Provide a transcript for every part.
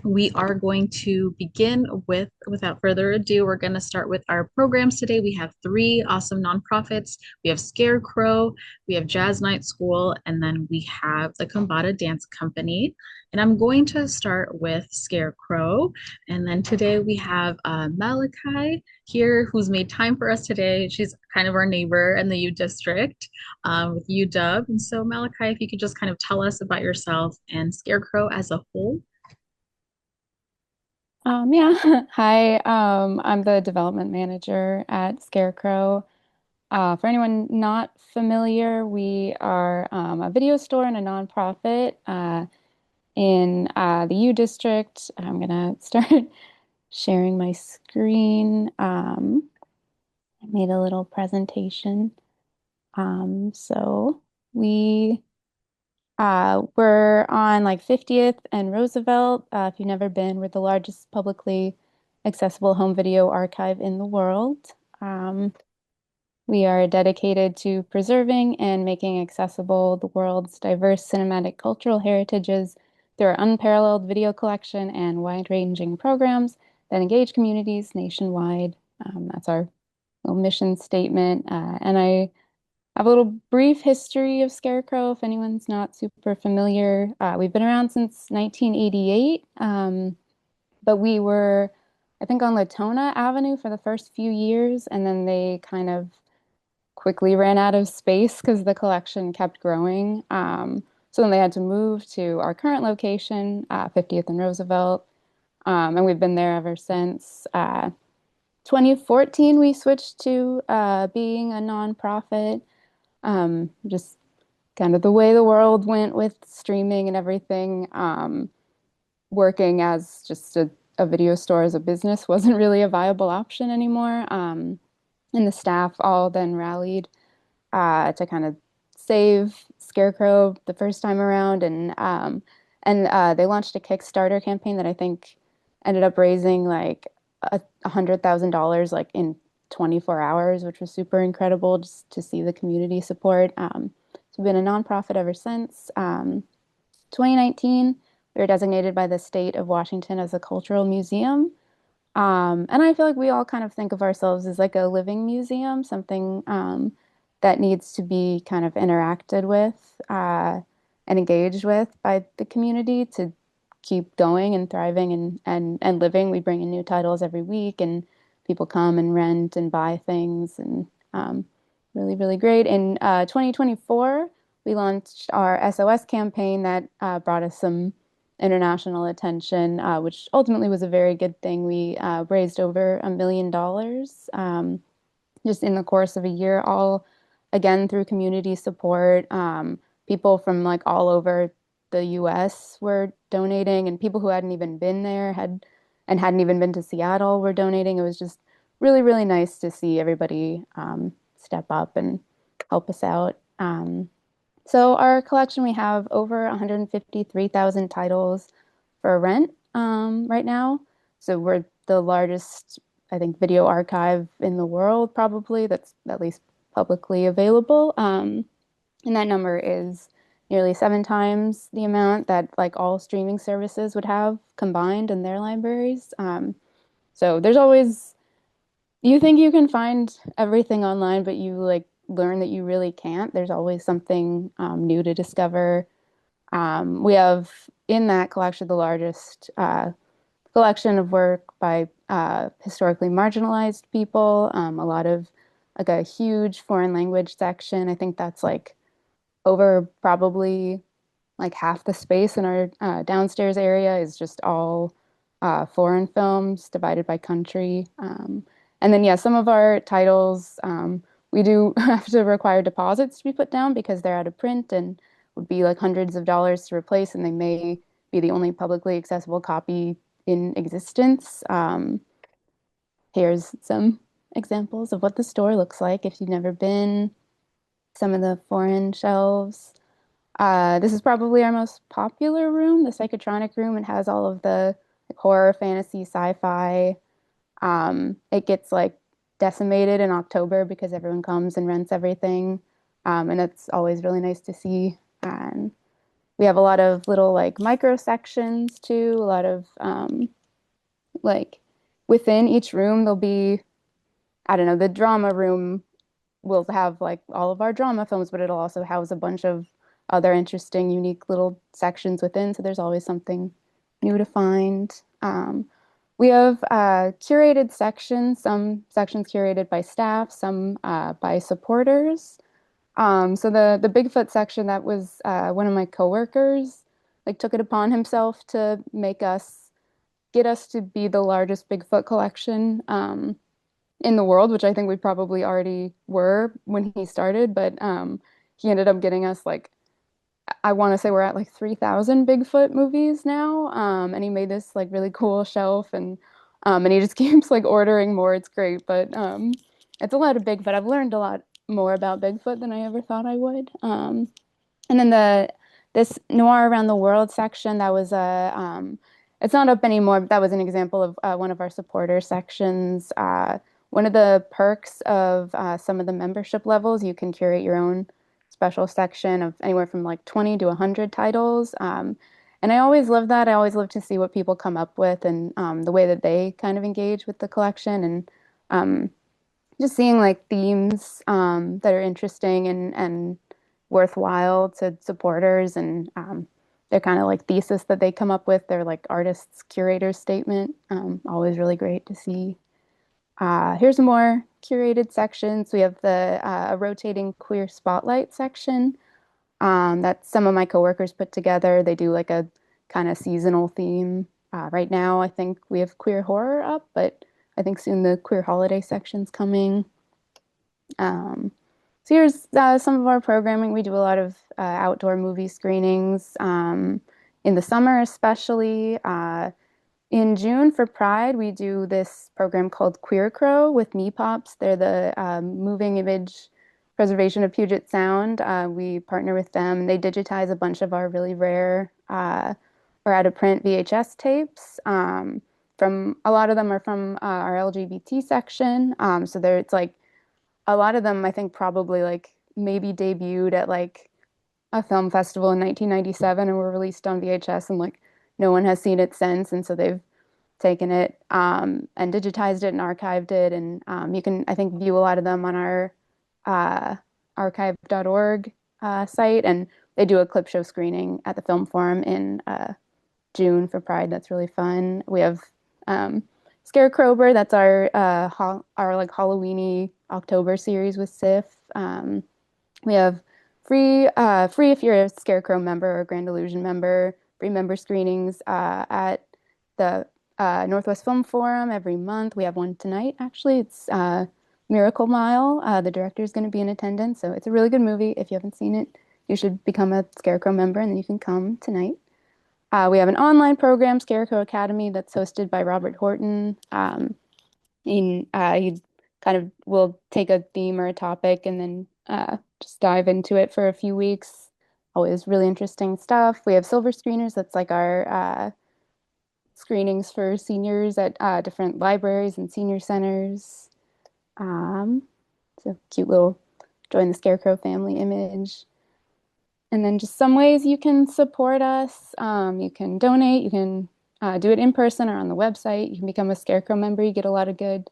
We are going to begin without further ado, we're going to start with our programs today. We have three awesome nonprofits. We have Scarecrow, we have Jazz Night School, and then we have the Kambata Dance Company. And I'm going to start with Scarecrow. And then today we have Malachi here, who's made time for us today. She's kind of our neighbor in the U District with UW. And so, Malachi, if you could just kind of tell us about yourself and Scarecrow as a whole. Yeah. Hi. I'm the development manager at Scarecrow. For anyone not familiar, we are a video store and a nonprofit in the U District. I'm gonna start sharing my screen. I made a little presentation. So we're on like 50th and Roosevelt. If you've never been, we're the largest publicly accessible home video archive in the world. Um, we are dedicated to preserving and making accessible the world's diverse cinematic cultural heritages through our unparalleled video collection and wide-ranging programs that engage communities nationwide. That's our little mission statement. And I have a little brief history of Scarecrow if anyone's not super familiar. We've been around since 1988, but we were, I think, on Latona Avenue for the first few years, and then they kind of quickly ran out of space because the collection kept growing. So then they had to move to our current location, 50th and Roosevelt, and we've been there ever since. 2014, we switched to being a nonprofit. Just kind of the way the world went with streaming and everything, working as just a video store as a business wasn't really a viable option anymore. And the staff all then rallied to kind of save Scarecrow the first time around, and they launched a Kickstarter campaign that I think ended up raising like $100,000 like in 24 hours, which was super incredible just to see the community support. So we've been a nonprofit ever since. 2019, we were designated by the state of Washington as a cultural museum. And I feel like we all kind of think of ourselves as like a living museum, something that needs to be kind of interacted with and engaged with by the community to keep going and thriving and living. We bring in new titles every week, and people come and rent and buy things, and really, really great. In 2024, we launched our SOS campaign that brought us some international attention, which ultimately was a very good thing. We raised over $1 million just in the course of a year, all again through community support. People from like all over the US were donating, and people who hadn't even been there hadn't even been to Seattle were donating. It was just really, really nice to see everybody step up and help us out. So our collection, we have over 153,000 titles for rent right now. So we're the largest, I think, video archive in the world, probably, that's at least publicly available. And that number is nearly 7 times the amount that like all streaming services would have combined in their libraries. So there's always, you think you can find everything online, but you like learn that you really can't. There's always something new to discover. We have in that collection the largest collection of work by historically marginalized people, a lot of like a huge foreign language section. I think that's like over probably like half the space in our downstairs area is just all foreign films divided by country. And then, yeah, some of our titles, we do have to require deposits to be put down because they're out of print and would be like hundreds of dollars to replace, and they may be the only publicly accessible copy in existence. Here's some examples of what the store looks like if you've never been. Some of the foreign shelves. This is probably our most popular room, the psychotronic room. It has all of the like, horror, fantasy, sci-fi. It gets like decimated in October because everyone comes and rents everything. And it's always really nice to see. And We have a lot of little like micro sections too, a lot of like within each room there'll be, I don't know, the drama room will have like all of our drama films, but it'll also house a bunch of other interesting, unique little sections within. So there's always something new to find. We have curated sections, some sections curated by staff, some by supporters. So the Bigfoot section, that was one of my coworkers, like took it upon himself to get us to be the largest Bigfoot collection in the world, which I think we probably already were when he started, but he ended up getting us like, I want to say we're at like 3,000 Bigfoot movies now. And he made this like really cool shelf, and he just keeps like ordering more. It's great, but it's a lot of Bigfoot. I've learned a lot more about Bigfoot than I ever thought I would. And then this Noir Around the World section, that was a it's not up anymore, but that was an example of one of our supporter sections. One of the perks of some of the membership levels, you can curate your own special section of anywhere from like 20 to 100 titles. And I always love that. I always love to see what people come up with, and the way that they kind of engage with the collection, and um, just seeing like themes that are interesting and worthwhile to supporters, and they're kind of like thesis that they come up with. They're like artists' curators' statement. Always really great to see. Here's some more curated sections. We have the a rotating queer spotlight section that some of my coworkers put together. They do like a kind of seasonal theme. Right now, I think we have queer horror up, but I think soon the queer holiday section's coming. Um, so here's some of our programming. We do a lot of outdoor movie screenings in the summer, especially. In June for Pride, we do this program called Scarecrow with Me Pops. They're the moving image preservation of Puget Sound. We partner with them. They digitize a bunch of our really rare or out of print VHS tapes. From a lot of them are from our LGBT section. So there, it's like a lot of them, I think, probably like maybe debuted at like a film festival in 1997 and were released on VHS, and like no one has seen it since. And so they've taken it and digitized it and archived it. And you can, I think, view a lot of them on our uh, archive.org site. And they do a clip show screening at the Film Forum in June for Pride. That's really fun. We have Scarecrow, that's our like Halloweeny October series with Sif. We have free if you're a Scarecrow member or a Grand Illusion member, free member screenings at the Northwest Film Forum every month. We have one tonight, actually. It's Miracle Mile. The director is going to be in attendance, so it's a really good movie. If you haven't seen it, you should become a Scarecrow member, and then you can come tonight. We have an online program, Scarecrow Academy, that's hosted by Robert Horton. He kind of will take a theme or a topic and then just dive into it for a few weeks. Always really interesting stuff. We have silver screeners. That's like our screenings for seniors at different libraries and senior centers. Um, so cute little join the Scarecrow family image. And then just some ways you can support us. You can donate. You can do it in person or on the website. You can become a Scarecrow member. You get a lot of good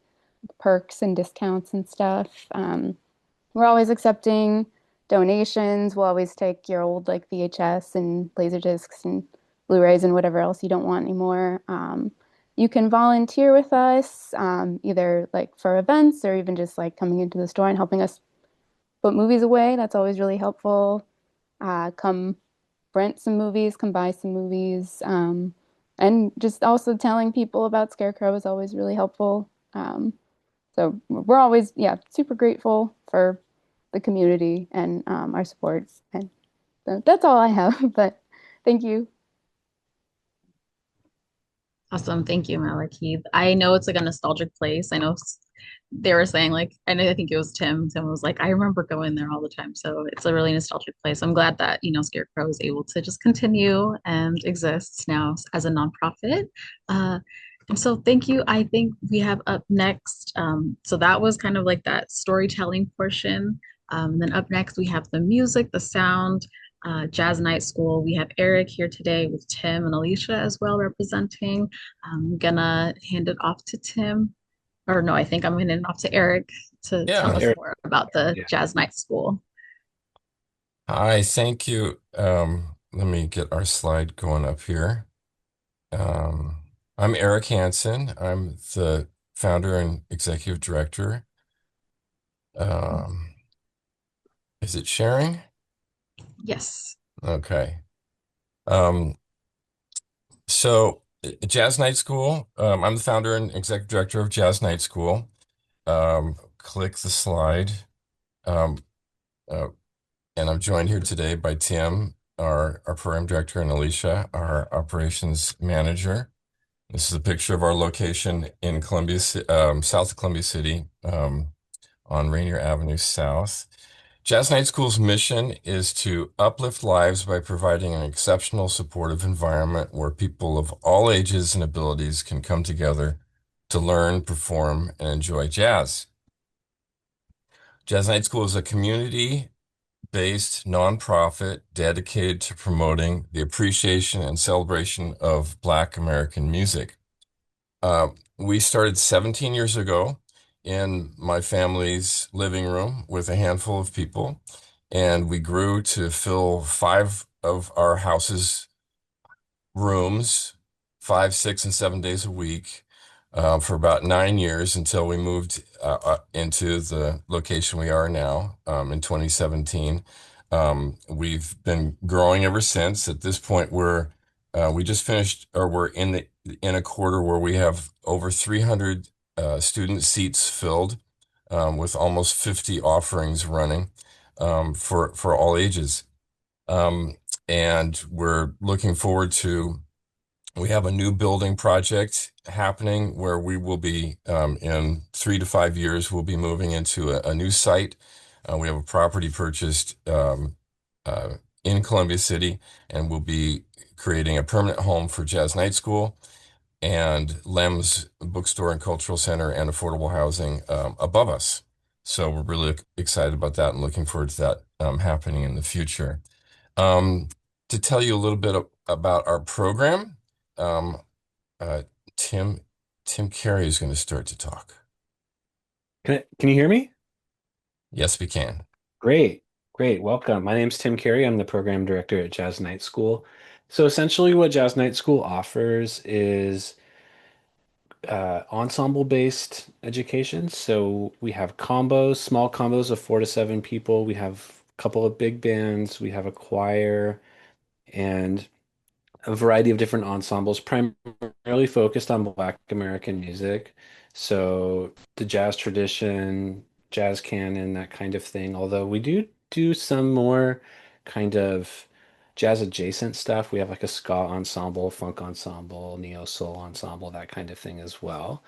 perks and discounts and stuff. We're always accepting donations. We'll always take your old like VHS and Laserdiscs and Blu-rays and whatever else you don't want anymore. You can volunteer with us, either like for events or even just like coming into the store and helping us put movies away. That's always really helpful. Come rent some movies, come buy some movies. And just also telling people about Scarecrow is always really helpful. So we're always, yeah, super grateful for the community and our support. And so that's all I have, but thank you. Awesome. Thank you, Malakith. I know it's like a nostalgic place. I know they were saying like, I think it was Tim. Tim was like, I remember going there all the time. So it's a really nostalgic place. I'm glad that, Scarecrow is able to just continue and exists now as a nonprofit. Uh, and so thank you. I think we have up next. So that was kind of like that storytelling portion. Then up next, we have the music, the sound. Jazz Night School. We have Eric here today with Tim and Alicia as well representing. I'm gonna hand it off to Tim, or no, I think I'm handing it off to Eric to tell Yeah. us Eric, more about the yeah. Jazz Night School. Hi, thank you. Let me get our slide going up here. Um, I'm Eric Hansen. I'm the founder and executive director. Um, is it sharing? Yes. Okay. Um, Jazz Night School. I'm the founder and executive director of Jazz Night School. Click the slide. Um, uh, and I'm joined here today by Tim, our program director, and Alicia, our operations manager. This is a picture of our location in south of Columbia City, on Rainier Avenue South. Jazz Night School's mission is to uplift lives by providing an exceptional supportive environment where people of all ages and abilities can come together to learn, perform, and enjoy jazz. Jazz Night School is a community-based nonprofit dedicated to promoting the appreciation and celebration of Black American music. We started 17 years ago in my family's living room with a handful of people, and we grew to fill five of our house's rooms 5, 6, and 7 days a week for about 9 years until we moved into the location we are now in 2017. We've been growing ever since. At this point, we just finished, or we're in a quarter where we have over 300 student seats filled with almost 50 offerings running for all ages. Um, and we're looking forward to we have a new building project happening where we will be, in 3 to 5 years, we'll be moving into a new site. We have a property purchased uh, in Columbia City, and we'll be creating a permanent home for Jazz Night School and Lem's Bookstore and Cultural Center and affordable housing above us. So we're really excited about that and looking forward to that happening in the future. Um, to tell you a little bit about our program, um, uh, Tim Tim Carey is going to start to talk. Can you hear me? Yes, we can. Great, great. Welcome. My name's Tim Carey. I'm the program director at Jazz Night School. So essentially, what Jazz Night School offers is ensemble-based education. So we have combos, small combos of 4 to 7 people. We have a couple of big bands. We have a choir and a variety of different ensembles, primarily focused on Black American music. So the jazz tradition, jazz canon, that kind of thing. Although we do some more kind of jazz adjacent stuff. We have like a ska ensemble, funk ensemble, neo soul ensemble, that kind of thing as well.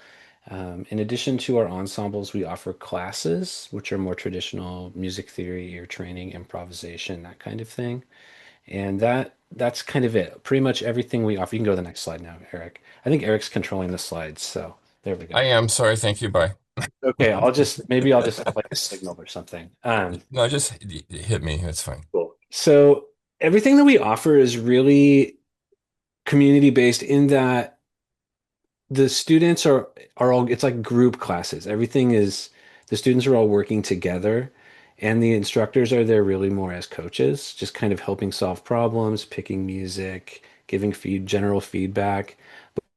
In addition to our ensembles, we offer classes, which are more traditional music theory, ear training, improvisation, that kind of thing. And that's kind of it. Pretty much everything we offer. You can go to the next slide now, Eric. I think Eric's controlling the slides, so there we I go. am sorry. Thank you. Bye. Okay, maybe I'll just have like a signal or something. No, just hit me. That's fine. Cool. So everything that we offer is really community based in that the students are all it's like group classes. Everything is the students are all working together and the instructors are there really more as coaches, just kind of helping solve problems, picking music, giving general feedback.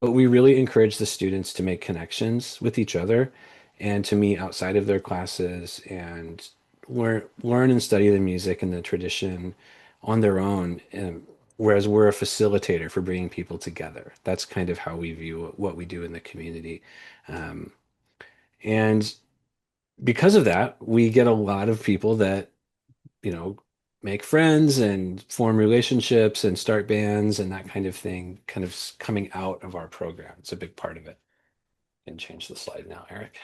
But we really encourage the students to make connections with each other and to meet outside of their classes and learn and study the music and the tradition on their own. Whereas we're a facilitator for bringing people together. That's kind of how we view what we do in the community. Um, and because of that, we get a lot of people that, you know, make friends and form relationships and start bands and that kind of thing, kind of coming out of our program. It's a big part of it. And change the slide now, Eric.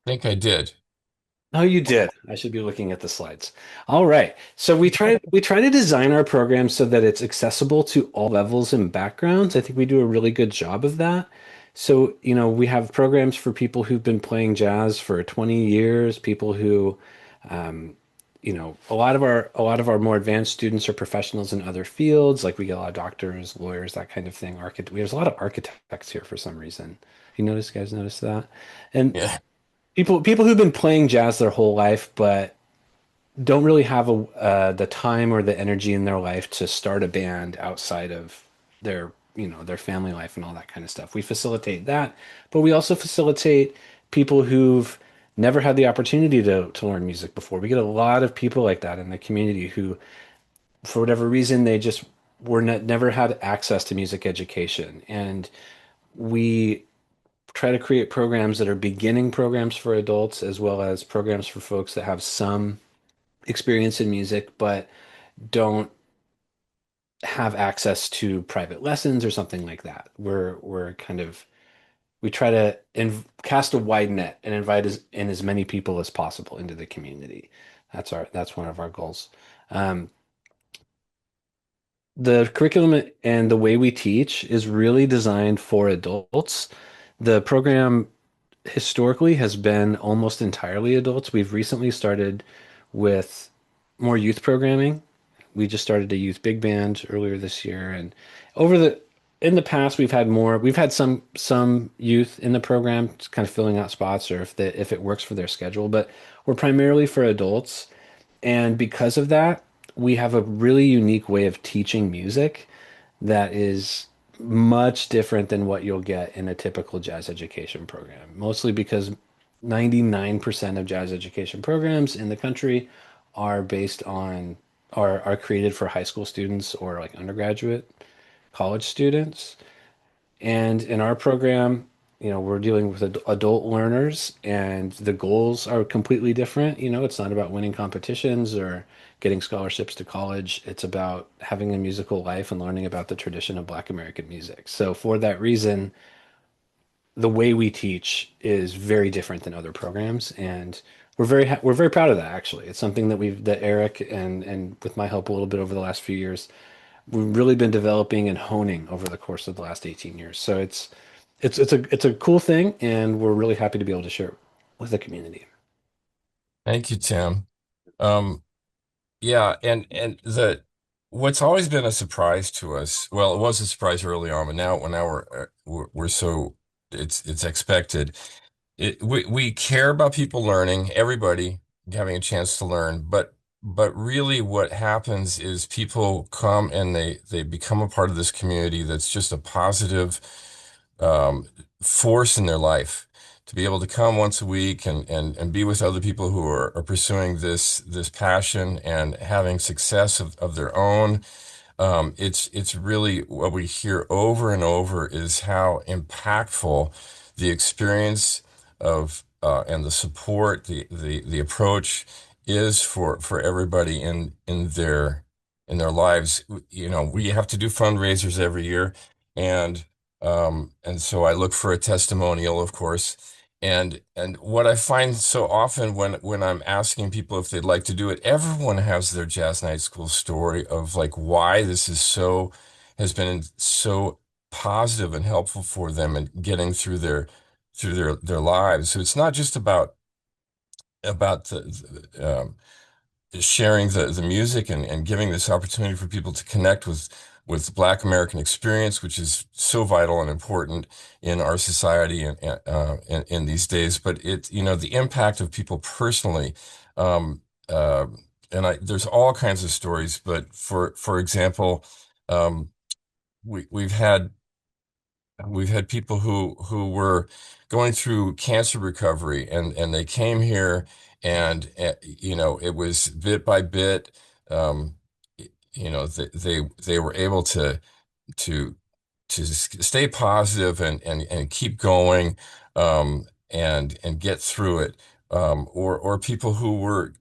I think I did. Oh, you did. I should be looking at the slides. All right. So we try to design our program so that it's accessible to all levels and backgrounds. I think we do a really good job of that. So, we have programs for people who've been playing jazz for 20 years, people who a lot of our more advanced students are professionals in other fields. Like we get a lot of doctors, lawyers, that kind of thing. There's a lot of architects here for some reason. Guys notice that? And Yeah. people who've been playing jazz their whole life, but don't really have the time or the energy in their life to start a band outside of their family life and all that kind of stuff. We facilitate that, but we also facilitate people who've never had the opportunity to learn music before. We get a lot of people like that in the community who, for whatever reason, they just never had access to music education. And we try to create programs that are beginning programs for adults as well as programs for folks that have some experience in music but don't have access to private lessons or something like that. We try to cast a wide net and invite as many people as possible into the community. That's one of our goals. Um, the curriculum and the way we teach is really designed for adults. The program historically has been almost entirely adults. We've recently started with more youth programming. We just started a youth big band earlier this year, and over the in the past we've had some youth in the program, just kind of filling out spots or if it works for their schedule, but we're primarily for adults. And because of that, we have a really unique way of teaching music that is much different than what you'll get in a typical jazz education program. Mostly because 99% of jazz education programs in the country are based on are created for high school students or like undergraduate college students. And in our program, we're dealing with adult learners, and the goals are completely different. It's not about winning competitions or getting scholarships to college. It's about having a musical life and learning about the tradition of Black American music. So for that reason, the way we teach is very different than other programs, and we're very proud of that. Actually, it's something that Eric and with my help a little bit over the last few years, we've really been developing and honing over the course of the last 18 years. So it's a cool thing, and we're really happy to be able to share it with the community. Thank you, Tim. Um, Yeah, and the what's always been a surprise to us, well, it was a surprise early on, but now we're so it's expected. We care about people learning, everybody having a chance to learn, but really what happens is people come and they become a part of this community that's just a positive um, force in their life. To be able to come once a week and be with other people who are pursuing this passion and having success of their own. It's really what we hear over and over is how impactful the experience of and the support, the approach is for everybody in their lives. We have to do fundraisers every year, and so I look for a testimonial, of course. And what I find so often when I'm asking people if they'd like to do it, everyone has their jazz night school story of like why this has been so positive and helpful for them and getting through their lives. So it's not just about sharing the music and giving this opportunity for people to connect with Black American experience, which is so vital and important in our society and in these days. But the impact of people personally, um, uh, there's all kinds of stories. But for example, um, we've had people who were going through cancer recovery and they came here and it was bit by bit. um they were able to stay positive and keep going, and get through it. Or people who were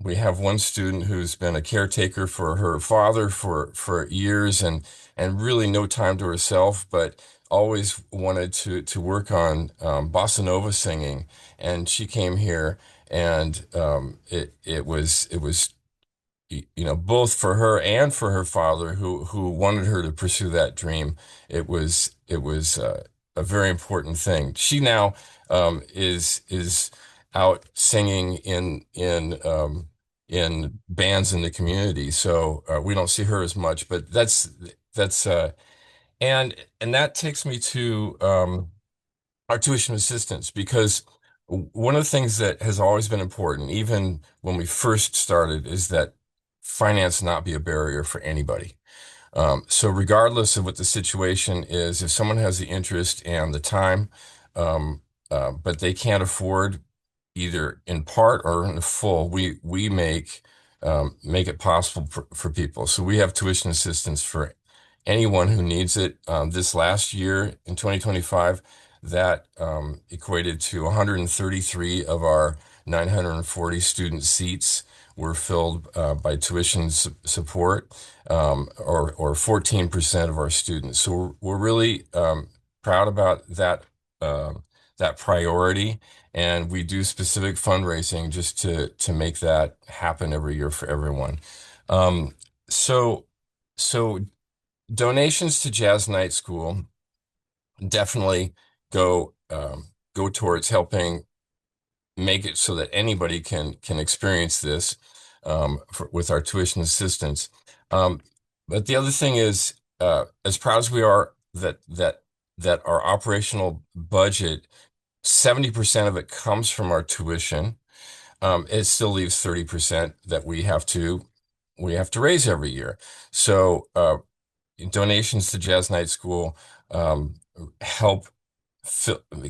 We have one student who's been a caretaker for her father for years and really no time to herself, but always wanted to work on bossa nova singing. And she came here, and it was both for her and for her father who wanted her to pursue that dream. It was a very important thing. She now is out singing in bands in the community. So we don't see her as much, but that's and that takes me to our tuition assistance, because one of the things that has always been important, even when we first started, is that finance not be a barrier for anybody. So regardless of what the situation is, if someone has the interest and the time, um, but they can't afford either in part or in full, we make it possible for people. So we have tuition assistance for anyone who needs it. This last year in 2025, that equated to 133 of our 940 student seats were filled by tuition support, or 14% of our students. So we're really proud about that priority, and we do specific fundraising just to make that happen every year for everyone. Um, so so donations to Jazz Night School definitely go towards helping make it so that anybody can experience this with our tuition assistance. Um, but the other thing is, as proud as we are that our operational budget, 70% of it comes from our tuition. It still leaves 30% that we have to raise every year. So donations to Jazz Night School um, help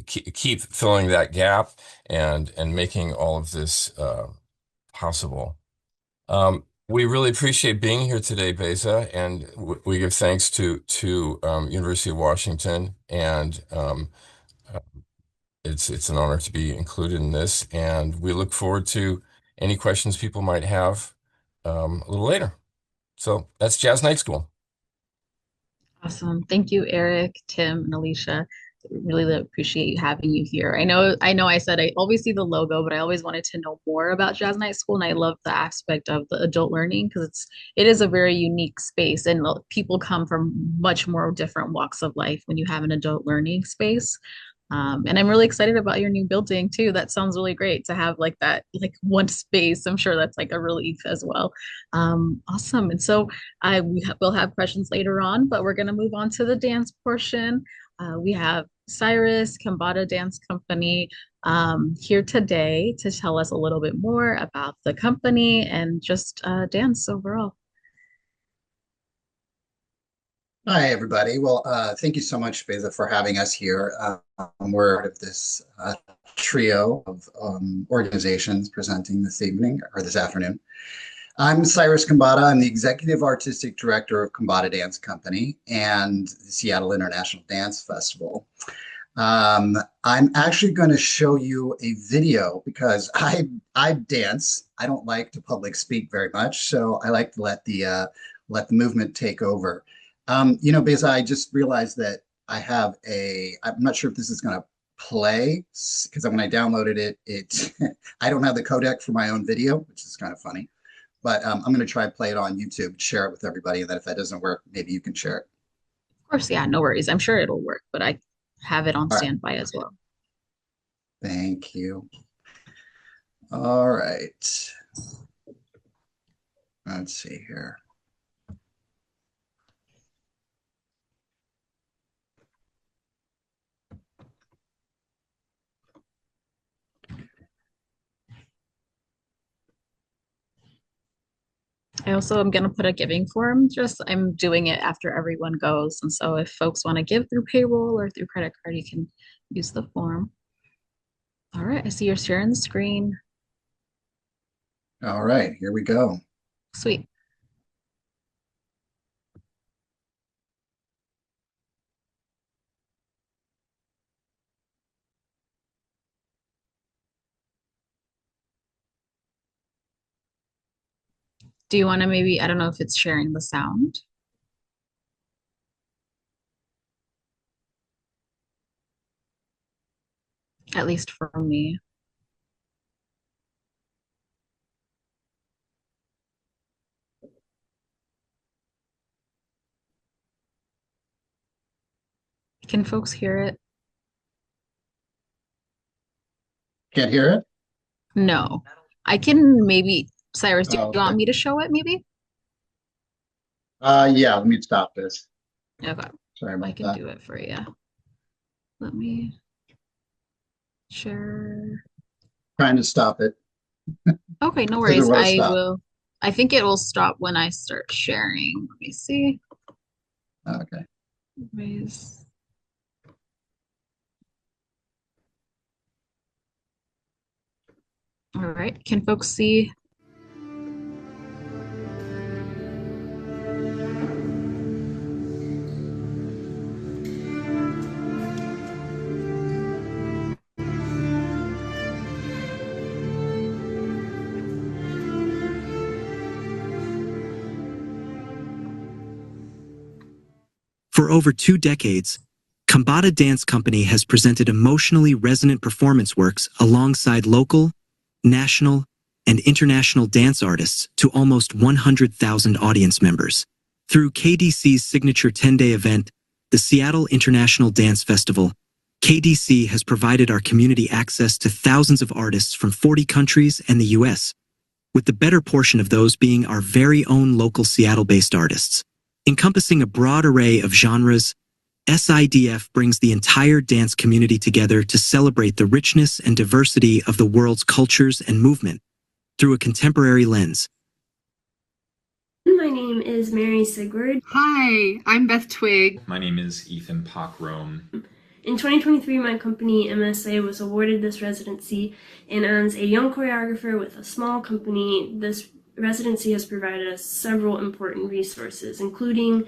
keep filling that gap and making all of this possible. We really appreciate being here today, Beza, and we give thanks to University of Washington, and it's an honor to be included in this, and we look forward to any questions people might have a little later. So that's Jazz Night School. Awesome. Thank you, Eric, Tim, and Alicia. Really appreciate having you here. I know I said I always see the logo, but I always wanted to know more about Jazz Night School, and I love the aspect of the adult learning because it is a very unique space, and people come from much more different walks of life when you have an adult learning space. And I'm really excited about your new building too. That sounds really great to have like that, like one space. I'm sure that's like a relief as well. Awesome. And so we'll have questions later on, but we're going to move on to the dance portion. We have Cyrus Kambata Dance Company here today to tell us a little bit more about the company and just dance overall. Hi, everybody. Well, thank you so much, Beza, for having us here. We're part of this trio of organizations presenting this evening or this afternoon. I'm Cyrus Kambata. I'm the Executive Artistic Director of Kambata Dance Company and the Seattle International Dance Festival. I'm actually going to show you a video because I dance. I don't like to public speak very much, so I like to let the movement take over. Because I just realized that I'm not sure if this is going to play because when I downloaded it I don't have the codec for my own video, which is kind of funny. But I'm going to try to play it on YouTube, share it with everybody, and then if that doesn't work, maybe you can share it. Of course, yeah, no worries. I'm sure it'll work, but I have it on All right. standby as well. Thank you. All right. Let's see here. I also am going to put a giving form. Just I'm doing it after everyone goes. And so if folks want to give through payroll or through credit card, you can use the form. All right, I see you're sharing the screen. All right, here we go. Sweet. Do you want to maybe, I don't know if it's sharing the sound. At least for me. Can folks hear it? Can't hear it? No. I can maybe, Cyrus, do Oh, you okay. want me to show it maybe? Yeah, let me stop this. Okay, Sorry I about can that. do it for you. Let me share. Trying to stop it. Okay, no Said it worries. will I stop. will. I think it will stop when I start sharing. Let me see. Okay. Anyways. All right. Can folks see? For over 2 decades, Kambata Dance Company has presented emotionally resonant performance works alongside local, national, and international dance artists to almost 100,000 audience members. Through KDC's signature 10-day event, the Seattle International Dance Festival, KDC has provided our community access to thousands of artists from 40 countries and the US, with the better portion of those being our very own local Seattle-based artists. Encompassing a broad array of genres, SIDF brings the entire dance community together to celebrate the richness and diversity of the world's cultures and movement through a contemporary lens. My name is Mary Sigward. Hi, I'm Beth Twig. My name is Ethan Pock-Rome. In 2023, my company, MSA, was awarded this residency, and as a young choreographer with a small company, this residency has provided us several important resources, including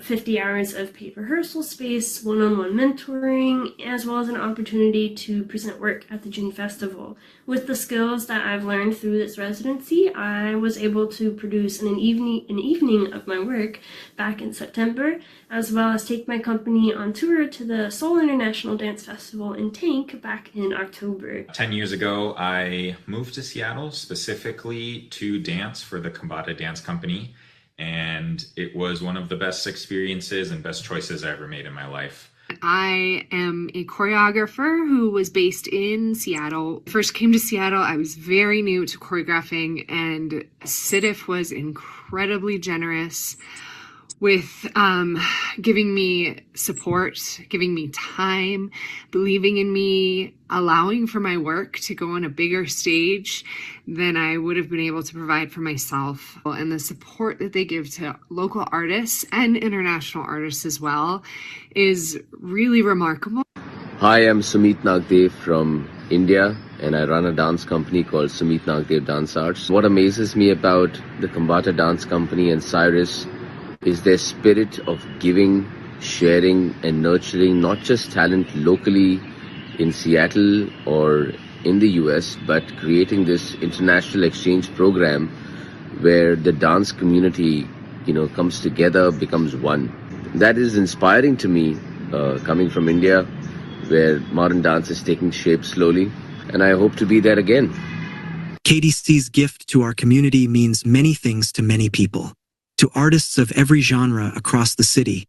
50 hours of paid rehearsal space, one-on-one mentoring, as well as an opportunity to present work at the June Festival. With the skills that I've learned through this residency, I was able to produce an evening of my work back in September, as well as take my company on tour to the Seoul International Dance Festival in Tank back in October. 10 years ago, I moved to Seattle specifically to dance for the Kambata Dance Company, and it was one of the best experiences and best choices I ever made in my life. I am a choreographer who was based in Seattle. First came to Seattle, I was very new to choreographing, and CIDF was incredibly generous with giving me support, giving me time, believing in me, allowing for my work to go on a bigger stage than I would have been able to provide for myself. And the support that they give to local artists and international artists as well is really remarkable. Hi, I'm Sumit Nagdev from India, and I run a dance company called Sumit Nagdev Dance Arts. What amazes me about the Kambata Dance Company and Cyrus is their spirit of giving, sharing, and nurturing not just talent locally in Seattle or in the US, but creating this international exchange program where the dance community, comes together, becomes one. That is inspiring to me, coming from India, where modern dance is taking shape slowly, and I hope to be there again. KDC's gift to our community means many things to many people. To artists of every genre across the city,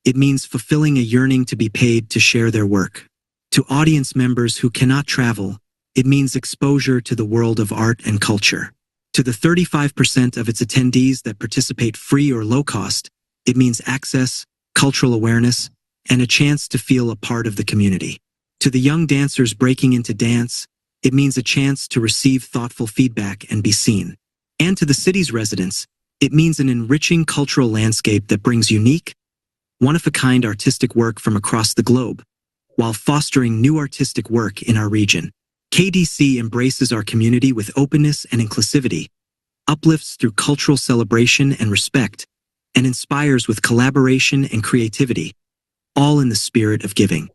it means fulfilling a yearning to be paid to share their work. To audience members who cannot travel, it means exposure to the world of art and culture. To the 35% of its attendees that participate free or low cost, it means access, cultural awareness, and a chance to feel a part of the community. To the young dancers breaking into dance, it means a chance to receive thoughtful feedback and be seen. And to the city's residents, it means an enriching cultural landscape that brings unique, one-of-a-kind artistic work from across the globe, while fostering new artistic work in our region. KDC embraces our community with openness and inclusivity, uplifts through cultural celebration and respect, and inspires with collaboration and creativity, all in the spirit of giving.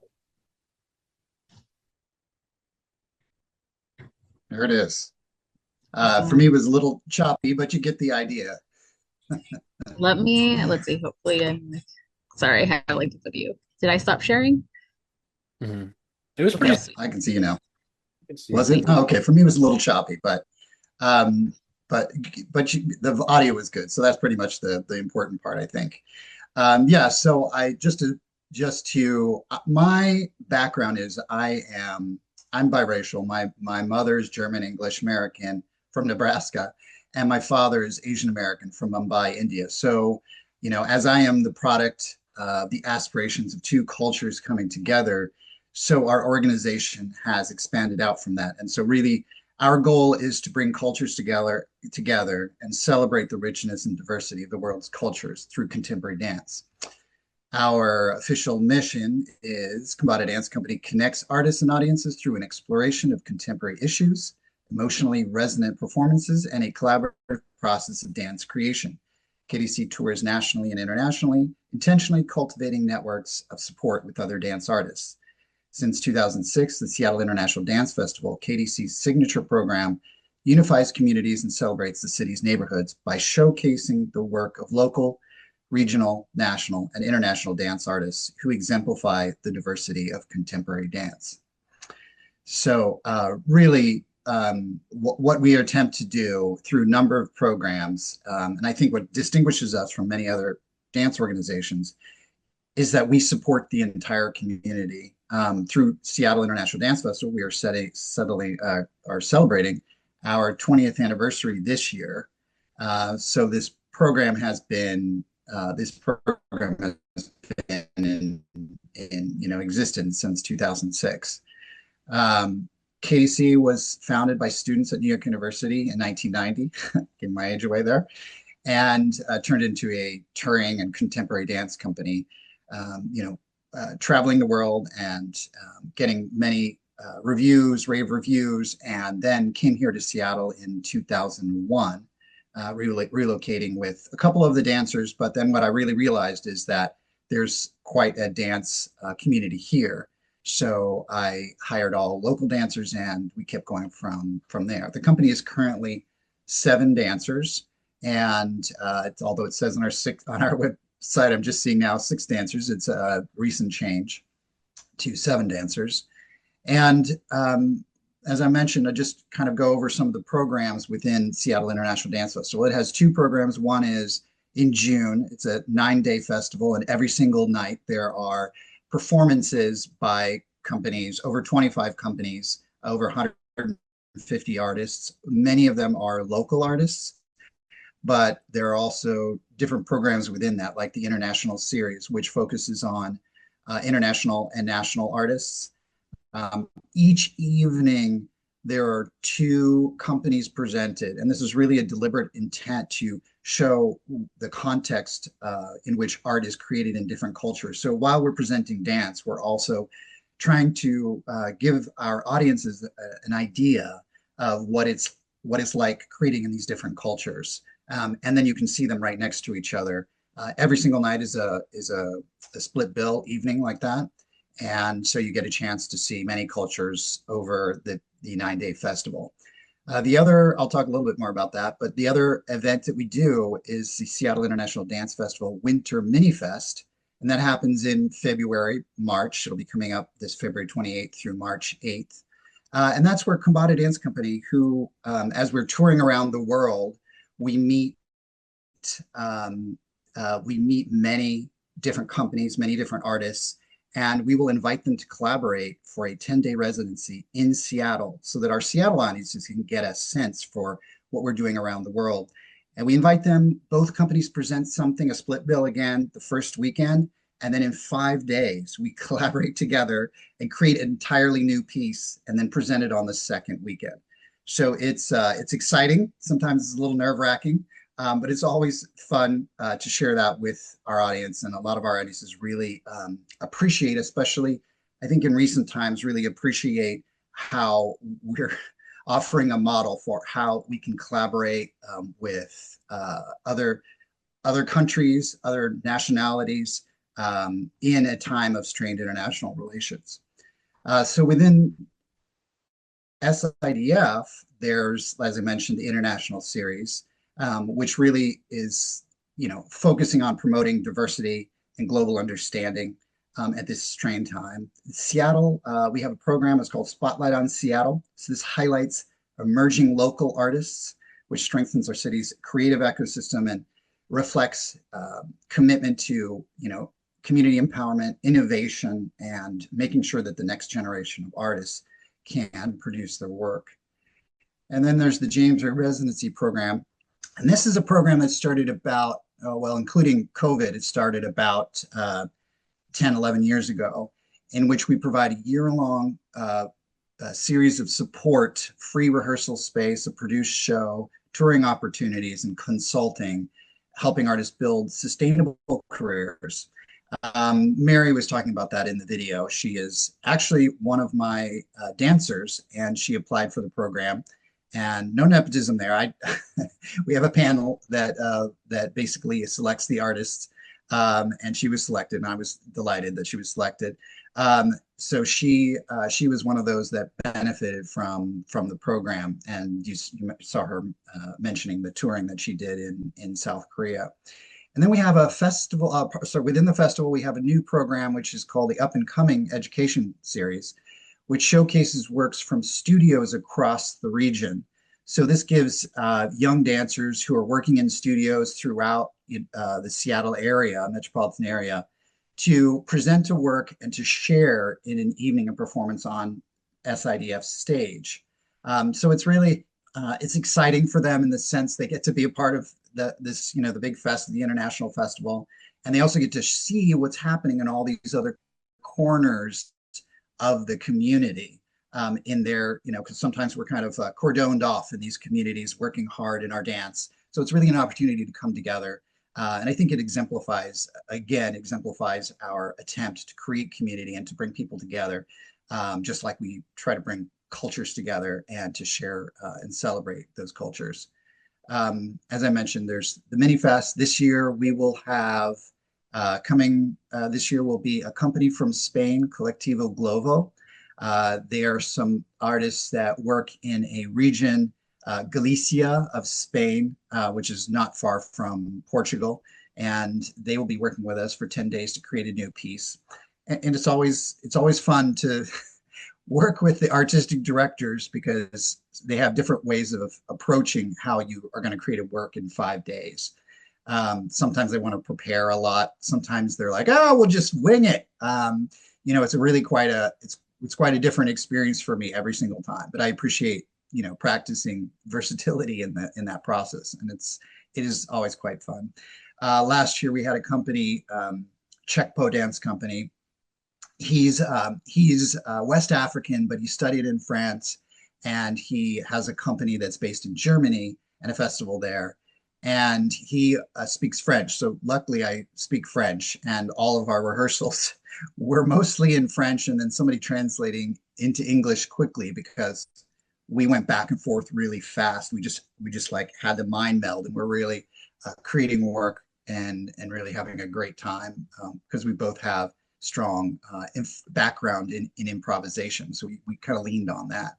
There it is. For me, it was a little choppy, but you get the idea. Let's see. Hopefully, sorry, I have like the view. Did I stop sharing? Mm-hmm. It was pretty. Yes, I can see you now. See Was it? Oh, okay. For me, it was a little choppy, um, the audio was good. So that's pretty much the important part, I think. Yeah. So my background is I'm biracial. My mother's German, English, American, from Nebraska, and my father is Asian American from Mumbai, India. So, as I am the product, the aspirations of two cultures coming together, so our organization has expanded out from that. And so really our goal is to bring cultures together and celebrate the richness and diversity of the world's cultures through contemporary dance. Our official mission is Combata Dance Company connects artists and audiences through an exploration of contemporary issues, emotionally resonant performances, and a collaborative process of dance creation. KDC tours nationally and internationally, intentionally cultivating networks of support with other dance artists. Since 2006, the Seattle International Dance Festival, KDC's signature program, unifies communities and celebrates the city's neighborhoods by showcasing the work of local, regional, national, and international dance artists who exemplify the diversity of contemporary dance. So really, what we attempt to do through a number of programs, and I think what distinguishes us from many other dance organizations, is that we support the entire community. Through Seattle International Dance Festival, we are celebrating our 20th anniversary this year. So this program has been in existence since 2006. KDC was founded by students at New York University in 1990, getting my age away there, and turned into a touring and contemporary dance company. Traveling the world and getting many rave reviews, and then came here to Seattle in 2001, relocating with a couple of the dancers. But then what I really realized is that there's quite a dance community here. So I hired all local dancers, and we kept going from there. The company is currently 7 dancers, and although it says on our website, I'm just seeing now 6 dancers. It's a recent change to 7 dancers. And as I mentioned, I just kind of go over some of the programs within Seattle International Dance Festival. It has 2 programs. One is in June. It's a 9-day festival, and every single night there are performances by companies, over 25 companies, over 150 artists. Many of them are local artists, but there are also different programs within that, like the International Series, which focuses on international and national artists. Each evening, there are 2 companies presented, and this is really a deliberate intent to show the context in which art is created in different cultures. So while we're presenting dance, we're also trying to give our audiences an idea of what it's like creating in these different cultures. And then you can see them right next to each other. Every single night is a split bill evening like that. And so you get a chance to see many cultures over the 9-day festival. I'll talk a little bit more about that, but the other event that we do is the Seattle International Dance Festival Winter Mini Fest, and that happens in March. It'll be coming up this February 28th through March 8th. And that's where Combata Dance Company, who, as we're touring around the world, we meet many different companies, many different artists, and we will invite them to collaborate for a 10-day residency in Seattle so that our Seattle audiences can get a sense for what we're doing around the world. And we invite them, both companies present something, a split bill again, the first weekend, and then in 5 days, we collaborate together and create an entirely new piece and then present it on the second weekend. So it's exciting. Sometimes it's a little nerve-wracking, but it's always fun to share that with our audience. And a lot of our audiences really appreciate, especially I think in recent times, really appreciate how we're offering a model for how we can collaborate with other countries, other nationalities in a time of strained international relations. So within SIDF, there's, as I mentioned, the International Series, which really is, focusing on promoting diversity and global understanding at this strained time. In Seattle, we have a program. It's called Spotlight on Seattle. So this highlights emerging local artists, which strengthens our city's creative ecosystem and reflects commitment to, community empowerment, innovation, and making sure that the next generation of artists can produce their work. And then there's the James Residency Program. And this is a program that started about, well, including COVID, it started about 10, 11 years ago, in which we provide a year-long series of support, free rehearsal space, a produced show, touring opportunities, and consulting, helping artists build sustainable careers. Mary was talking about that in the video. She is actually one of my dancers, and she applied for the program. And no nepotism there. We have a panel that basically selects the artists, and she was selected, and I was delighted that she was selected. So she was one of those that benefited from the program, and you saw her mentioning the touring that she did in South Korea. And then we have a festival. So within the festival, we have a new program which is called the Up and Coming Education Series, which showcases works from studios across the region. So this gives young dancers who are working in studios throughout the Seattle area, metropolitan area, to present a work and to share in an evening of performance on SIDF's stage. So it's really it's exciting for them in the sense they get to be a part of the big fest, the international festival, and they also get to see what's happening in all these other corners of the community in their, because sometimes we're kind of cordoned off in these communities working hard in our dance. So it's really an opportunity to come together. And I think it exemplifies our attempt to create community and to bring people together, just like we try to bring cultures together and to share and celebrate those cultures. As I mentioned, there's the mini fest. This year we will have this year will be a company from Spain, Colectivo Glovo. They are some artists that work in a region, Galicia of Spain, which is not far from Portugal. And they will be working with us for 10 days to create a new piece. And it's always fun to work with the artistic directors because they have different ways of approaching how you are going to create a work in 5 days. Sometimes they want to prepare a lot. Sometimes they're like, oh, we'll just wing it. It's really quite a different experience for me every single time. But I appreciate practicing versatility in that process, and it is always quite fun. Last year we had a company, Czechpo Dance Company. He's West African, but he studied in France, and he has a company that's based in Germany and a festival there. And he speaks French. So luckily I speak French, and all of our rehearsals were mostly in French and then somebody translating into English quickly because we went back and forth really fast. We just like had the mind meld, and we're really creating work and really having a great time because we both have strong background in improvisation. So we kind of leaned on that.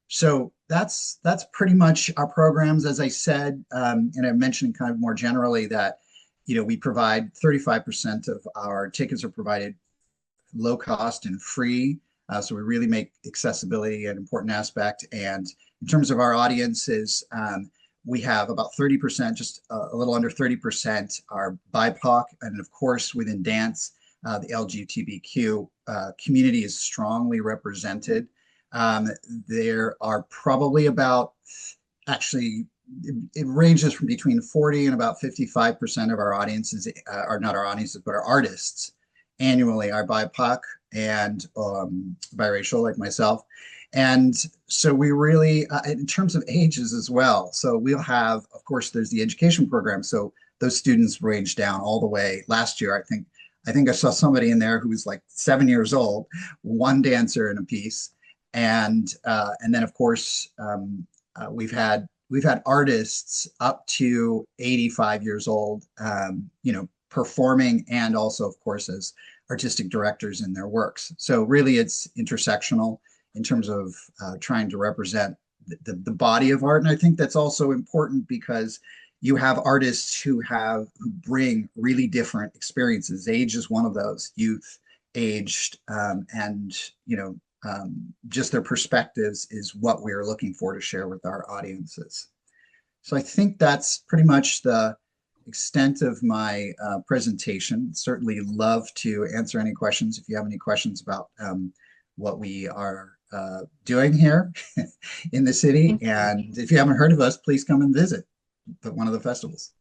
So that's pretty much our programs, as I said, and I mentioned kind of more generally that we provide 35% of our tickets are provided low cost and free. So we really make accessibility an important aspect. And in terms of our audiences, we have about 30%, just a little under 30% are BIPOC. And of course, within dance, the LGBTQ community is strongly represented. There are probably actually, it ranges from between 40 and about 55% of our audiences are not our audiences, but our artists annually are BIPOC and biracial like myself. And so we really, in terms of ages as well, so we'll have, of course, there's the education program. So those students range down all the way. Last year, I think I saw somebody in there who was like 7 years old, one dancer in a piece. And then of course, we've had artists up to 85 years old, performing, and also, of course, as artistic directors in their works. So really it's intersectional in terms of trying to represent the body of art. And I think that's also important because you have artists who bring really different experiences. Age is one of those, youth, aged, and just their perspectives is what we're looking for to share with our audiences. So I think that's pretty much the extent of my presentation. Certainly love to answer any questions if you have any questions about what we are doing here in the city. Thank you. And if you haven't heard of us, please come and visit one of the festivals.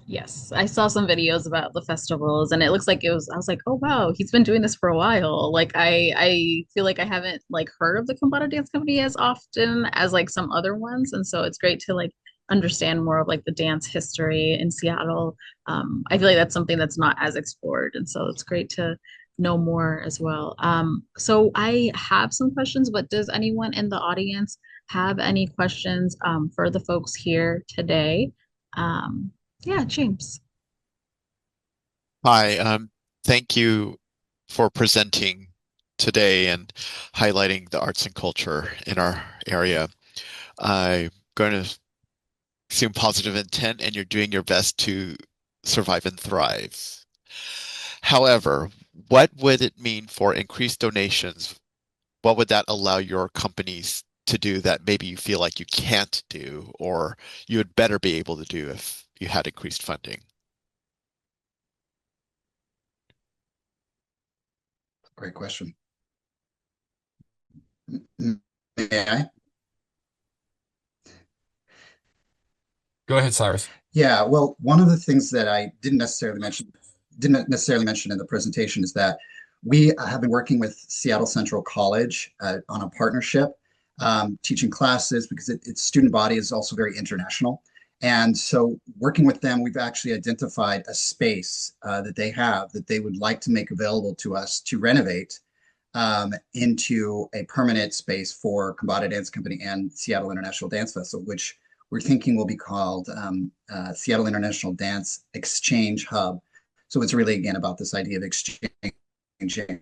Yes, I saw some videos about the festivals and it looks like I was like, oh wow, he's been doing this for a while. Like I feel like I haven't like heard of the Kumbata Dance Company as often as like some other ones. And so it's great to like understand more of like the dance history in Seattle. I feel like that's something that's not as explored. And so it's great to know more as well. So I have some questions, but does anyone in the audience have any questions for the folks here today? Um, yeah, James. Hi, thank you for presenting today and highlighting the arts and culture in our area. I'm going to assume positive intent, and you're doing your best to survive and thrive. However, what would it mean for increased donations? What would that allow your companies to do that maybe you feel like you can't do, or you would better be able to do if you had increased funding? Great question. May I? Go ahead, Cyrus. Yeah, well, one of the things that I didn't necessarily mention in the presentation is that we have been working with Seattle Central College on a partnership, teaching classes because its student body is also very international. And so working with them, we've actually identified a space that they have that they would like to make available to us to renovate into a permanent space for Kumbata Dance Company and Seattle International Dance Festival, which we're thinking will be called Seattle International Dance Exchange Hub. So it's really, again, about this idea of exchanging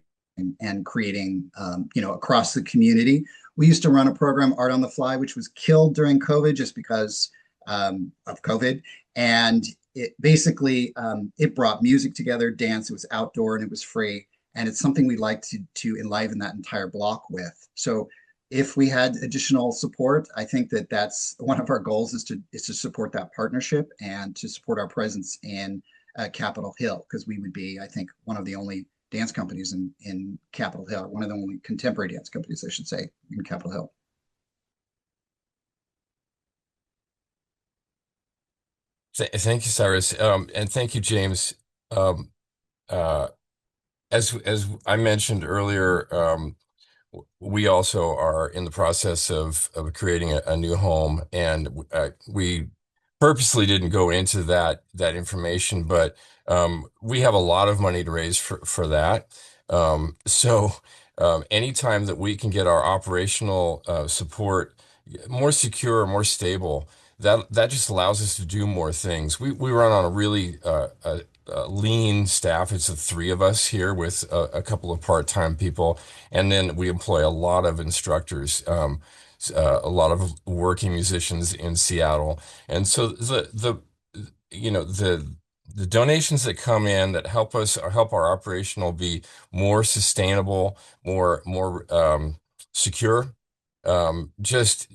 and creating, across the community. We used to run a program, Art on the Fly, which was killed during COVID just because of COVID. And it basically, it brought music together, dance, it was outdoor and it was free. And it's something we like to enliven that entire block with. So if we had additional support, I think that that's one of our goals is to support that partnership and to support our presence in Capitol Hill, because we would be, I think, one of the only dance companies in Capitol Hill, one of the only contemporary dance companies, I should say, in Capitol Hill. Thank you, Cyrus, and thank you, James. Um, uh, as I mentioned earlier, we also are in the process of creating a new home, and we purposely didn't go into that information, but we have a lot of money to raise for that. So anytime that we can get our operational support more secure, more stable, that just allows us to do more things. We run on a really lean staff. It's the three of us here with a couple of part-time people, and then we employ a lot of instructors, a lot of working musicians in Seattle. And so the donations that come in that help us or help our operational be more sustainable, more secure, just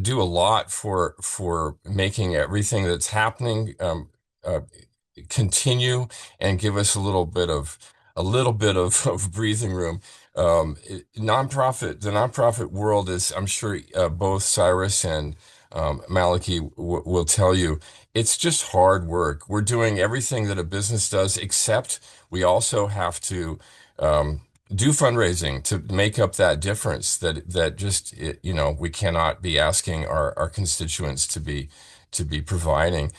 do a lot for making everything that's happening uh, continue and give us a little bit of breathing room. The nonprofit world is, I'm sure both Cyrus and Malachi will tell you, it's just hard work. We're doing everything that a business does, except we also have to do fundraising to make up that difference that just we cannot be asking our constituents to be providing.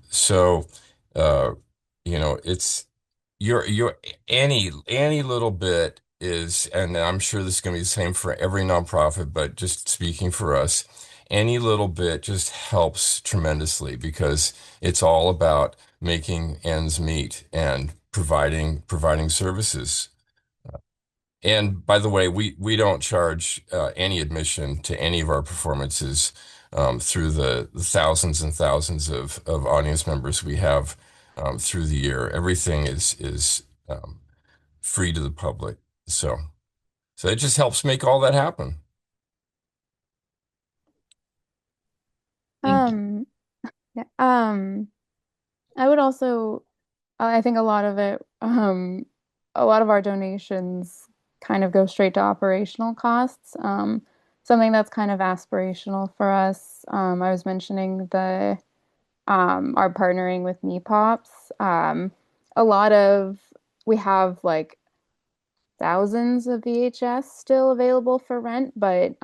So it's your any little bit is, and I'm sure this is going to be the same for every nonprofit, but just speaking for us, any little bit just helps tremendously because it's all about making ends meet and providing services. And by the way, we don't charge any admission to any of our performances through the thousands and thousands of audience members we have through the year. Everything is free to the public. So it just helps make all that happen. Thank you. Yeah. I would also, I think a lot of it, a lot of our donations kind of go straight to operational costs. Something that's kind of aspirational for us. I was mentioning the our partnering with Me Pops. A lot of we have like thousands of VHS still available for rent, but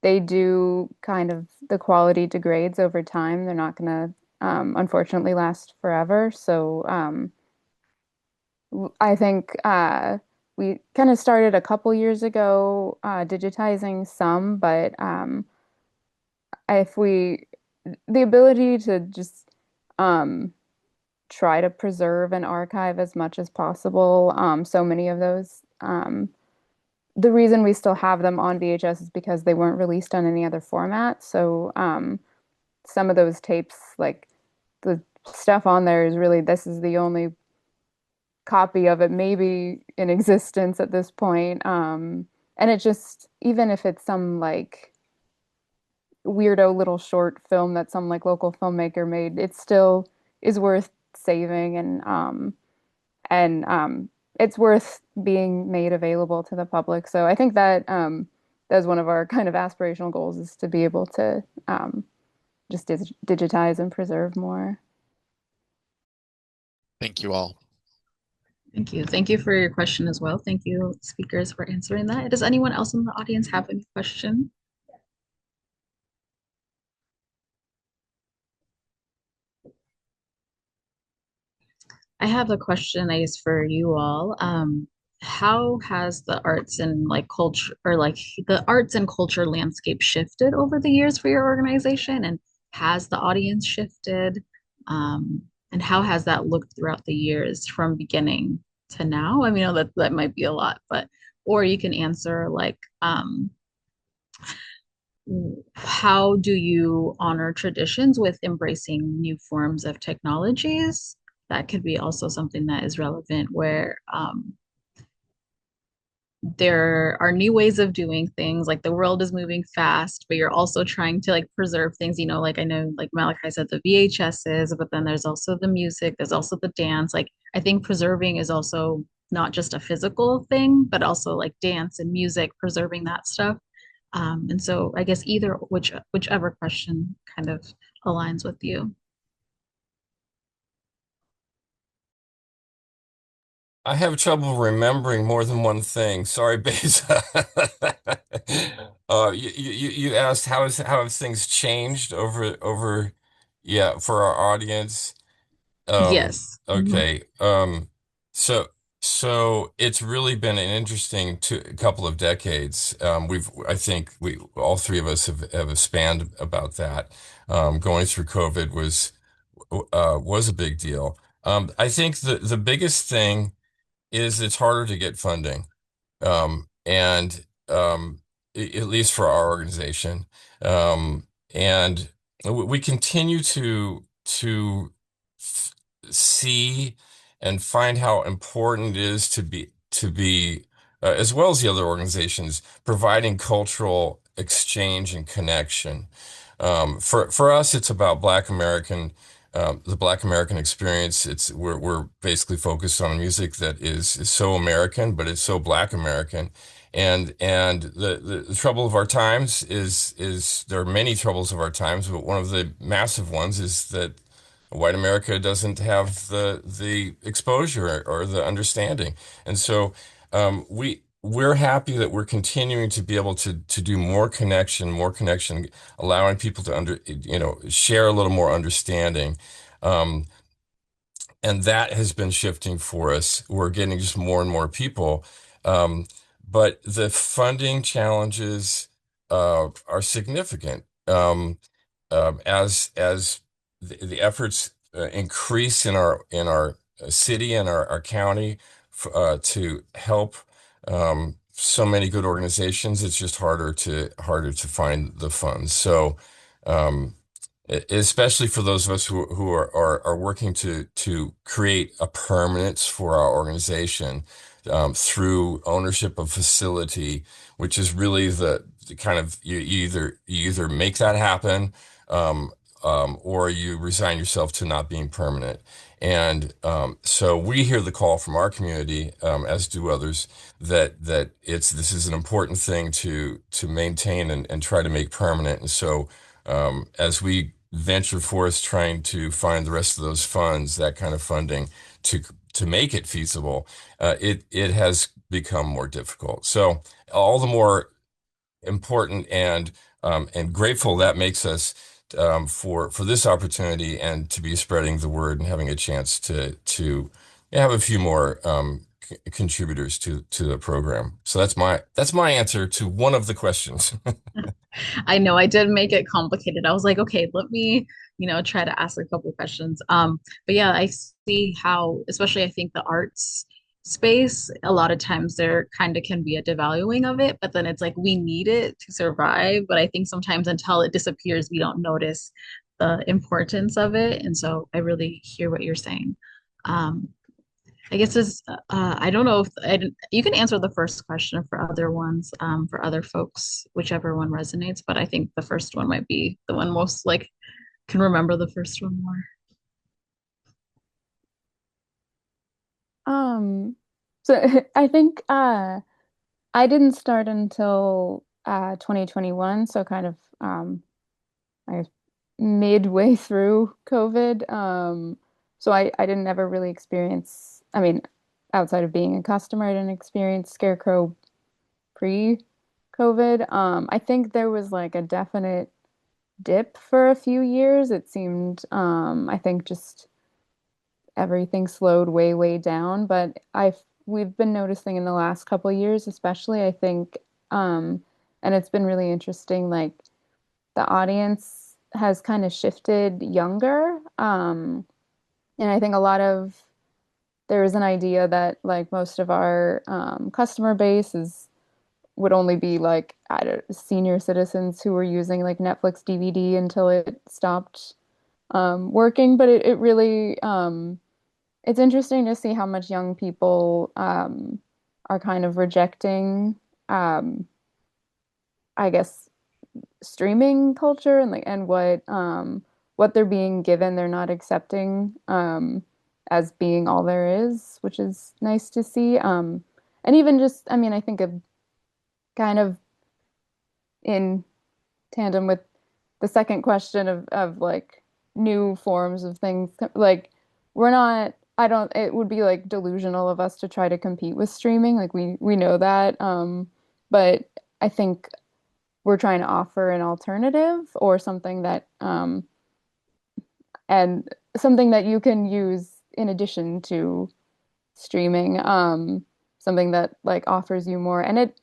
they do kind of the quality degrades over time. They're not going to unfortunately last forever. So I think we kind of started a couple years ago digitizing some, but if we the ability to just um, try to preserve and archive as much as possible. So many of those. The reason we still have them on VHS is because they weren't released on any other format. So some of those tapes, like the stuff on there, is really this is the only copy of it maybe in existence at this point. And it just even if it's some like weirdo little short film that some like local filmmaker made, it still is worth saving and it's worth being made available to the public. So I think that that's one of our kind of aspirational goals is to be able to just digitize and preserve more. Thank you all. Thank you. Thank you for your question as well. Thank you, speakers, for answering that. Does anyone else in the audience have any question? I have a question, I guess, for you all. How has the arts and like culture or like the arts and culture landscape shifted over the years for your organization? And has the audience shifted? And how has that looked throughout the years from beginning to now? I mean, I know that that might be a lot, but or you can answer like, how do you honor traditions with embracing new forms of technologies? That could be also something that is relevant where there are new ways of doing things, like the world is moving fast, but you're also trying to like preserve things, you know, like I know like Malachi said the VHSs, but then there's also the music, there's also the dance. Like I think preserving is also not just a physical thing, but also like dance and music, preserving that stuff. And so I guess whichever question kind of aligns with you. I have trouble remembering more than one thing. Sorry, Beza. You asked how have things changed yeah, for our audience. Yes. Mhm. Okay. So so it's really been an interesting couple of decades. I think we all three of us have spanned about that. Going through COVID was a big deal. I think the biggest thing is it's harder to get funding. And at least for our organization. And we continue to see and find how important it is to be as well as the other organizations providing cultural exchange and connection. For us, it's about the Black American experience. We're basically focused on music that is so American, but it's so Black American. And the trouble of our times is there are many troubles of our times, but one of the massive ones is that white America doesn't have the exposure or the understanding. And so we're happy that we're continuing to be able to do more connection, allowing people to share a little more understanding. Um, and that has been shifting for us. We're getting just more and more people. Um, but the funding challenges are significant. As the efforts increase in our city and our county to help so many good organizations, it's just harder to find the funds. So especially for those of us who are working to create a permanence for our organization through ownership of facility, which is really the kind of you either make that happen, or you resign yourself to not being permanent. And so we hear the call from our community, as do others, that this is an important thing to maintain and try to make permanent. And so as we venture forth trying to find the rest of those funds, that kind of funding to to make it feasible, it has become more difficult. So all the more important and grateful that makes us for this opportunity and to be spreading the word and having a chance to have a few more contributors to the program. So that's my answer to one of the questions. I know I did make it complicated. I was like, okay, let me, try to ask a couple of questions. But yeah, I see how, especially I think the arts space, a lot of times there kind of can be a devaluing of it, but then it's like we need it to survive. But I think sometimes until it disappears, we don't notice the importance of it. And so I really hear what you're saying. Um, I guess I don't know if you can answer the first question for other ones, for other folks, whichever one resonates, but I think the first one might be the one most like can remember the first one more. Um, so I think I didn't start until 2021, so kind of I guess midway through COVID. So I didn't ever really experience, I mean, outside of being a customer, I didn't experience Scarecrow pre-COVID. I think there was like a definite dip for a few years. It seemed, I think just everything slowed way, way down. But we've been noticing in the last couple of years, especially, I think, and it's been really interesting, like the audience has kind of shifted younger. And I think there is an idea that like most of our customer base would only be like I don't, senior citizens who were using like Netflix DVD until it stopped working. But it really it's interesting to see how much young people are kind of rejecting, um, I guess, streaming culture and like and what they're being given, they're not accepting as being all there is, which is nice to see. And even just, I mean, I think of kind of in tandem with the second question of like new forms of things, like we're not. I don't. It would be like delusional of us to try to compete with streaming. Like we know that. But I think we're trying to offer an alternative or something that and something that you can use in addition to streaming, something that like offers you more. And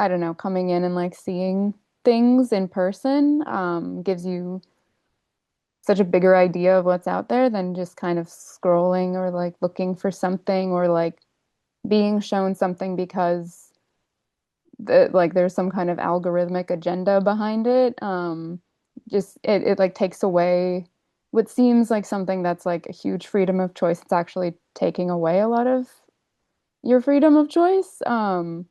I don't know, coming in and like seeing things in person gives you such a bigger idea of what's out there than just kind of scrolling or like looking for something or like being shown something because like there's some kind of algorithmic agenda behind it. Just it like takes away what seems like something that's like a huge freedom of choice. It's actually taking away a lot of your freedom of choice. We're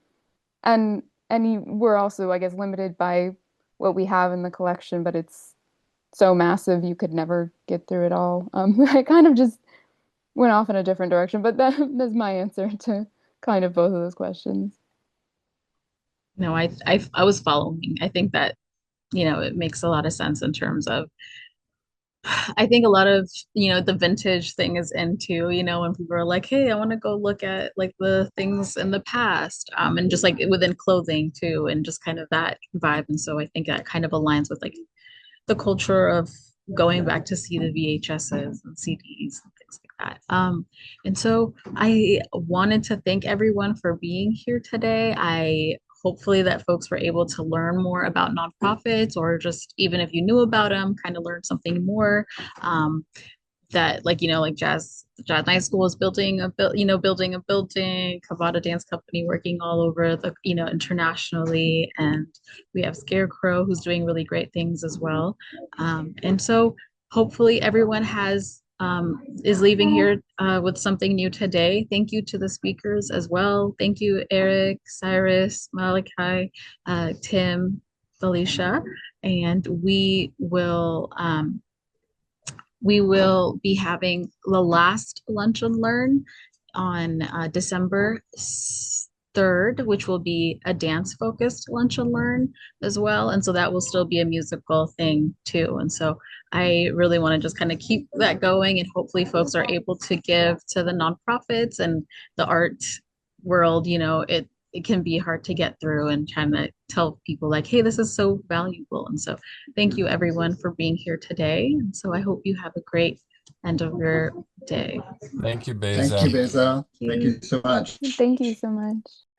also, I guess, limited by what we have in the collection, but it's so massive you could never get through it all. I kind of just went off in a different direction, but that's my answer to kind of both of those questions. No, I was following. I think that, it makes a lot of sense in terms of I think a lot of, the vintage thing is into, when people are like, hey, I want to go look at like the things in the past, and just like within clothing too, and just kind of that vibe. And so I think that kind of aligns with like the culture of going back to see the VHSs and CDs and things like that. And so I wanted to thank everyone for being here today. I hopefully that folks were able to learn more about nonprofits or just even if you knew about them, kind of learn something more. That like like jazz night school is building a building a building, Kabata dance company working all over the internationally, and we have Scarecrow who's doing really great things as well. And so hopefully everyone has is leaving here with something new today. Thank you to the speakers as well. Thank you, Eric, Cyrus, Malachi, Tim, Felicia, and we will be having the last Lunch and Learn on December 3rd, which will be a dance focused Lunch and Learn as well. And so that will still be a musical thing too. And so I really want to just kind of keep that going, and hopefully folks are able to give to the nonprofits and the art world. It can be hard to get through and trying to tell people like, hey, this is so valuable. And so thank you everyone for being here today. And so I hope you have a great end of your day. Thank you, Thank Beza. you, Beza. Thank you so much. Thank you so much.